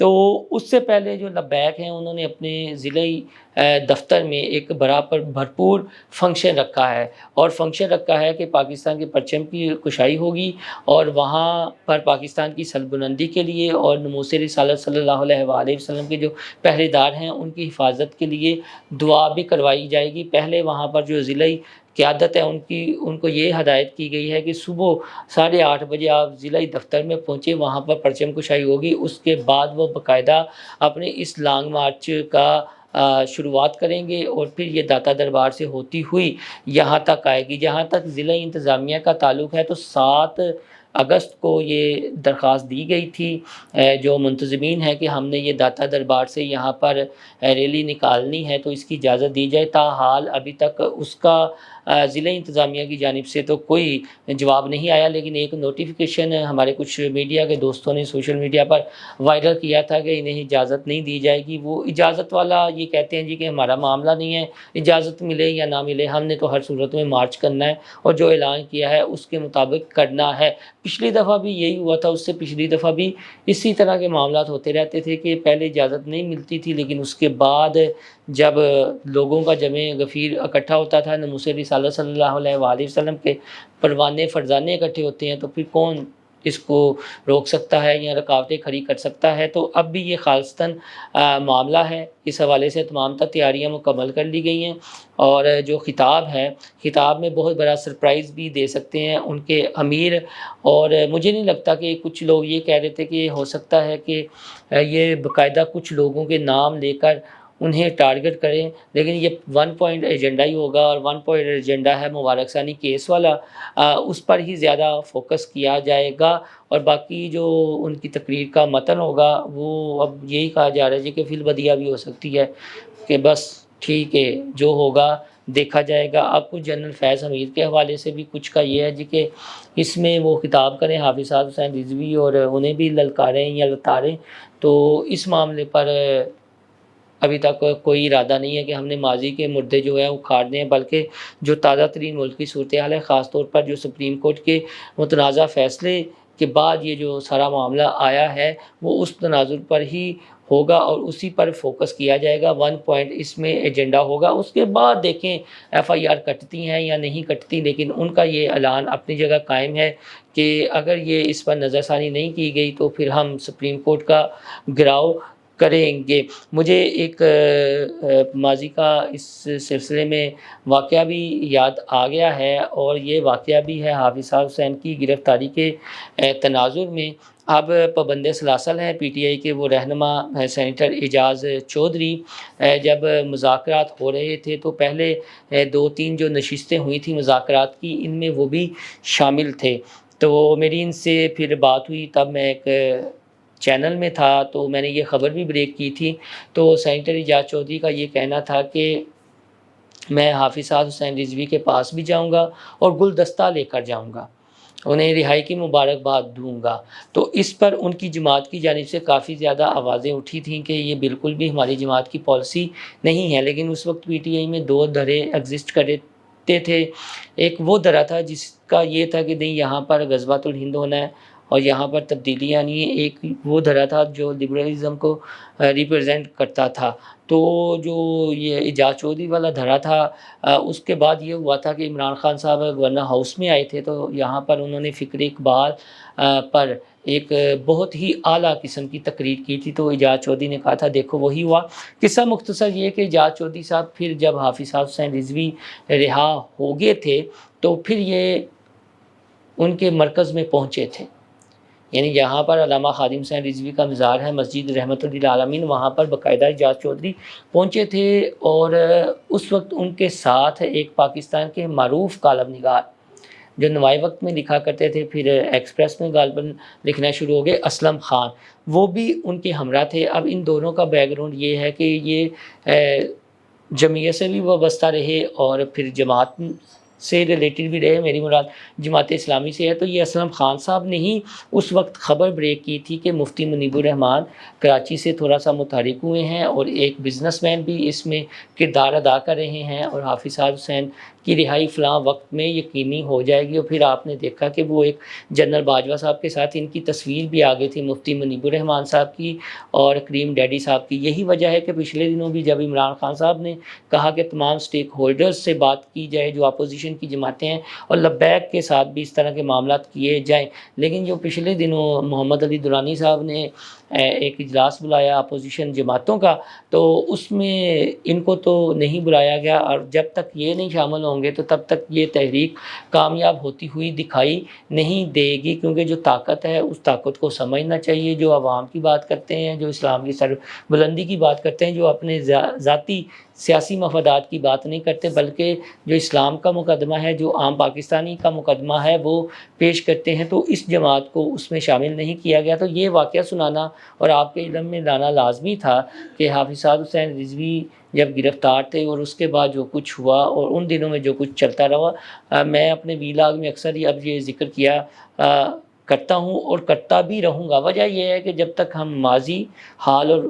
تو اس سے پہلے جو لبیک ہیں انہوں نے اپنے ضلعی دفتر میں ایک بڑا پر بھرپور فنکشن رکھا ہے، اور فنکشن رکھا ہے کہ پاکستان کے پرچم کی کشائی ہوگی، اور وہاں پر پاکستان کی سربلندی کے لیے اور نموذ رسالت صلی اللہ علیہ وآلہ وسلم کے جو پہرے دار ہیں ان کی حفاظت کے لیے دعا بھی کروائی جائے گی۔ پہلے وہاں پر جو ضلعی قیادت ہے ان کو یہ ہدایت کی گئی ہے کہ صبح 8:30 بجے آپ ضلعی دفتر میں پہنچے، وہاں پر پرچم کشائی ہوگی، اس کے بعد وہ باقاعدہ اپنے اس لانگ مارچ کا شروعات کریں گے، اور پھر یہ داتا دربار سے ہوتی ہوئی یہاں تک آئے گی۔ جہاں تک ضلعی انتظامیہ کا تعلق ہے تو 7 اگست کو یہ درخواست دی گئی تھی جو منتظمین ہیں کہ ہم نے یہ داتا دربار سے یہاں پر ریلی نکالنی ہے تو اس کی اجازت دی جائے۔ تاحال ابھی تک اس کا ضلعی انتظامیہ کی جانب سے تو کوئی جواب نہیں آیا، لیکن ایک نوٹیفیکیشن ہمارے کچھ میڈیا کے دوستوں نے سوشل میڈیا پر وائرل کیا تھا کہ انہیں اجازت نہیں دی جائے گی۔ وہ اجازت والا یہ کہتے ہیں جی کہ ہمارا معاملہ نہیں ہے، اجازت ملے یا نہ ملے، ہم نے تو ہر صورت میں مارچ کرنا ہے اور جو اعلان کیا ہے اس کے مطابق کرنا ہے۔ پچھلی دفعہ بھی یہی ہوا تھا، اس سے پچھلی دفعہ بھی اسی طرح کے معاملات ہوتے رہتے تھے کہ پہلے اجازت نہیں ملتی تھی، لیکن اس کے بعد جب لوگوں کا جمع غفیر اکٹھا ہوتا تھا، نموذ رسالت صلی اللہ علیہ وآلہ وسلم کے پروانے فرزانے اکٹھے ہوتے ہیں، تو پھر کون اس کو روک سکتا ہے یا رکاوٹیں کھڑی کر سکتا ہے۔ تو اب بھی یہ خالصتاً معاملہ ہے، اس حوالے سے تمام تر تیاریاں مکمل کر لی گئی ہیں، اور جو خطاب ہے، خطاب میں بہت بڑا سرپرائز بھی دے سکتے ہیں ان کے امیر، اور مجھے نہیں لگتا کہ کچھ لوگ یہ کہہ رہے تھے کہ ہو سکتا ہے کہ یہ باقاعدہ کچھ لوگوں کے نام لے کر انہیں ٹارگٹ کریں، لیکن یہ 1 پوائنٹ ایجنڈا ہی ہوگا، اور 1 پوائنٹ ایجنڈا ہے مبارک ثانی کیس والا، اس پر ہی زیادہ فوکس کیا جائے گا، اور باقی جو ان کی تقریر کا متن ہوگا وہ اب یہی کہا جا رہا ہے جی کہ فی البدیہہ بھی ہو سکتی ہے کہ بس ٹھیک ہے جو ہوگا دیکھا جائے گا۔ اب کچھ جنرل فیض حمید کے حوالے سے بھی کچھ کا یہ ہے جی کہ اس میں وہ خطاب کریں حافظ صاحب حسین رضوی اور انہیں بھی للکاریں یا لتاریں، تو اس معاملے پر ابھی تک کوئی ارادہ نہیں ہے کہ ہم نے ماضی کے مردے جو ہیں اکھاڑنے ہیں، بلکہ جو تازہ ترین ملک کی صورتحال ہے، خاص طور پر جو سپریم کورٹ کے متنازع فیصلے کے بعد یہ جو سارا معاملہ آیا ہے وہ اس تناظر پر ہی ہوگا اور اسی پر فوکس کیا جائے گا۔ 1 پوائنٹ اس میں ایجنڈا ہوگا، اس کے بعد دیکھیں FIR کٹتی ہیں یا نہیں کٹتی، لیکن ان کا یہ اعلان اپنی جگہ قائم ہے کہ اگر یہ اس پر نظر ثانی نہیں کی گئی تو پھر ہم سپریم کورٹ کا گھراؤ کریں گے۔ مجھے ایک ماضی کا اس سلسلے میں واقعہ بھی یاد آ گیا ہے، اور یہ واقعہ بھی ہے حافظ صاحب حسین کی گرفتاری کے تناظر میں۔ اب پابند سلاسل ہیں PTI کے وہ رہنما سینیٹر اعجاز چودھری، جب مذاکرات ہو رہے تھے تو پہلے 2-3 جو نشستیں ہوئی تھیں مذاکرات کی، ان میں وہ بھی شامل تھے۔ تو میری ان سے پھر بات ہوئی، تب میں ایک چینل میں تھا تو میں نے یہ خبر بھی بریک کی تھی، تو سینیٹر اعجاز چودھری کا یہ کہنا تھا کہ میں حافظ صاحب حسین رضوی کے پاس بھی جاؤں گا اور گلدستہ لے کر جاؤں گا، انہیں رہائی کی مبارکباد دوں گا۔ تو اس پر ان کی جماعت کی جانب سے کافی زیادہ آوازیں اٹھی تھیں کہ یہ بالکل بھی ہماری جماعت کی پالیسی نہیں ہے، لیکن اس وقت PTI میں 2 دھڑے ایگزسٹ کرتے تھے۔ ایک وہ دھڑا تھا جس کا یہ تھا کہ نہیں یہاں پر غزوۃ الہند ہونا ہے اور یہاں پر تبدیلی آنی ہے، ایک وہ دھڑا تھا جو لبرلزم کو ریپرزینٹ کرتا تھا۔ تو جو یہ اعجاز چودھری والا دھڑا تھا، اس کے بعد یہ ہوا تھا کہ عمران خان صاحب گورنر ہاؤس میں آئے تھے، تو یہاں پر انہوں نے فکر اقبال پر ایک بہت ہی اعلیٰ قسم کی تقریر کی تھی، تو اعجاز چودھری نے کہا تھا دیکھو وہی ہوا۔ قصہ مختصر یہ کہ اعجاز چودھری صاحب پھر جب حافظ صاحب حسین رضوی رہا ہو گئے تھے تو پھر یہ ان کے مرکز میں پہنچے تھے، یعنی جہاں پر علامہ خادم حسین رضوی کا مزار ہے مسجد رحمت للعالمین، وہاں پر باقاعدہ اعجاز چودھری پہنچے تھے، اور اس وقت ان کے ساتھ ایک پاکستان کے معروف کالم نگار جو نمائے وقت میں لکھا کرتے تھے، پھر ایکسپریس میں غالباً لکھنا شروع ہو گئے، اسلم خان، وہ بھی ان کے ہمراہ تھے۔ اب ان دونوں کا بیک گراؤنڈ یہ ہے کہ یہ جمعیت سے بھی وابستہ رہے اور پھر جماعت سے ریلیٹڈ بھی رہے، میری مراد جماعت اسلامی سے ہے۔ تو یہ اسلم خان صاحب نے ہی اس وقت خبر بریک کی تھی کہ مفتی منیب الرحمان کراچی سے تھوڑا سا متحرک ہوئے ہیں اور ایک بزنس مین بھی اس میں کردار ادا کر رہے ہیں، اور حافظ صاحب حسین کی رہائی فلاں وقت میں یقینی ہو جائے گی۔ اور پھر آپ نے دیکھا کہ وہ ایک جنرل باجوہ صاحب کے ساتھ ان کی تصویر بھی آ گئی تھی، مفتی منیب الرحمان صاحب کی اور کریم ڈیڈی صاحب کی۔ یہی وجہ ہے کہ پچھلے دنوں بھی جب عمران خان صاحب نے کہا کہ تمام سٹیک ہولڈرز سے بات کی جائے، جو اپوزیشن کی جماعتیں ہیں، اور لبیک کے ساتھ بھی اس طرح کے معاملات کیے جائیں، لیکن جو پچھلے دنوں محمد علی درانی صاحب نے ایک اجلاس بلایا اپوزیشن جماعتوں کا، تو اس میں ان کو تو نہیں بلایا گیا، اور جب تک یہ نہیں شامل ہوں گے تو تب تک یہ تحریک کامیاب ہوتی ہوئی دکھائی نہیں دے گی، کیونکہ جو طاقت ہے اس طاقت کو سمجھنا چاہیے، جو عوام کی بات کرتے ہیں، جو اسلام کی سر بلندی کی بات کرتے ہیں، جو اپنے ذاتی سیاسی مفادات کی بات نہیں کرتے، بلکہ جو اسلام کا مقدمہ ہے، جو عام پاکستانی کا مقدمہ ہے وہ پیش کرتے ہیں، تو اس جماعت کو اس میں شامل نہیں کیا گیا۔ تو یہ واقعہ سنانا اور آپ کے علم میں لانا لازمی تھا کہ حافظ سعد حسین رضوی جب گرفتار تھے اور اس کے بعد جو کچھ ہوا اور ان دنوں میں جو کچھ چلتا رہا، میں اپنے ویلاگ میں اکثر ہی اب یہ ذکر کیا کرتا ہوں اور کرتا بھی رہوں گا۔ وجہ یہ ہے کہ جب تک ہم ماضی، حال اور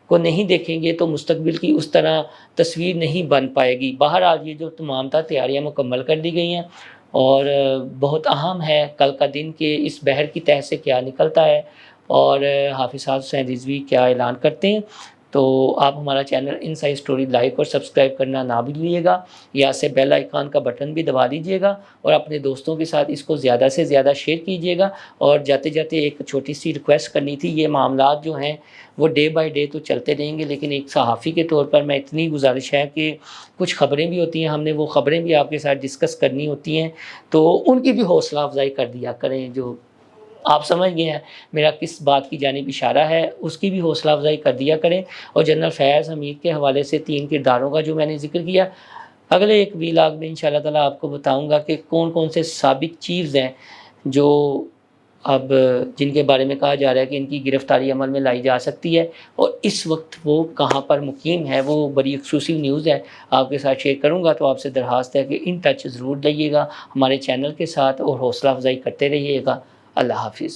کو نہیں دیکھیں گے تو مستقبل کی اس طرح تصویر نہیں بن پائے گی۔ بہرحال یہ جو تمام تیاریاں مکمل کر دی گئی ہیں، اور بہت اہم ہے کل کا دن کہ اس بحر کی تہہ سے کیا نکلتا ہے اور حافظ سعد حسین رضوی کیا اعلان کرتے ہیں۔ تو آپ ہمارا چینل انسائیڈ اسٹوری لائک اور سبسکرائب کرنا نہ بھولیے گا، یا سے بیل آئیکن کا بٹن بھی دبا دیجیے گا، اور اپنے دوستوں کے ساتھ اس کو زیادہ سے زیادہ شیئر کیجیے گا۔ اور جاتے جاتے ایک چھوٹی سی ریکویسٹ کرنی تھی، یہ معاملات جو ہیں وہ ڈے بائی ڈے تو چلتے رہیں گے، لیکن ایک صحافی کے طور پر میں اتنی گزارش ہے کہ کچھ خبریں بھی ہوتی ہیں، ہم نے وہ خبریں بھی آپ کے ساتھ ڈسکس کرنی ہوتی ہیں، تو ان کی بھی حوصلہ افزائی کر دیا کریں۔ جو آپ سمجھ گئے ہیں میرا کس بات کی جانب اشارہ ہے، اس کی بھی حوصلہ افزائی کر دیا کریں۔ اور جنرل فیاض حمید کے حوالے سے 3 کرداروں کا جو میں نے ذکر کیا، اگلے ایک ویلاگ میں انشاءاللہ تعالیٰ آپ کو بتاؤں گا کہ کون کون سے سابق چیفز ہیں جو اب جن کے بارے میں کہا جا رہا ہے کہ ان کی گرفتاری عمل میں لائی جا سکتی ہے، اور اس وقت وہ کہاں پر مقیم ہے۔ وہ بڑی ایکسکلوسیو نیوز ہے، آپ کے ساتھ شیئر کروں گا، تو آپ سے درخواست ہے کہ ان ٹچ ضرور رہیے گا ہمارے چینل کے ساتھ اور حوصلہ افزائی کرتے رہیے گا۔ اللہ حافظ۔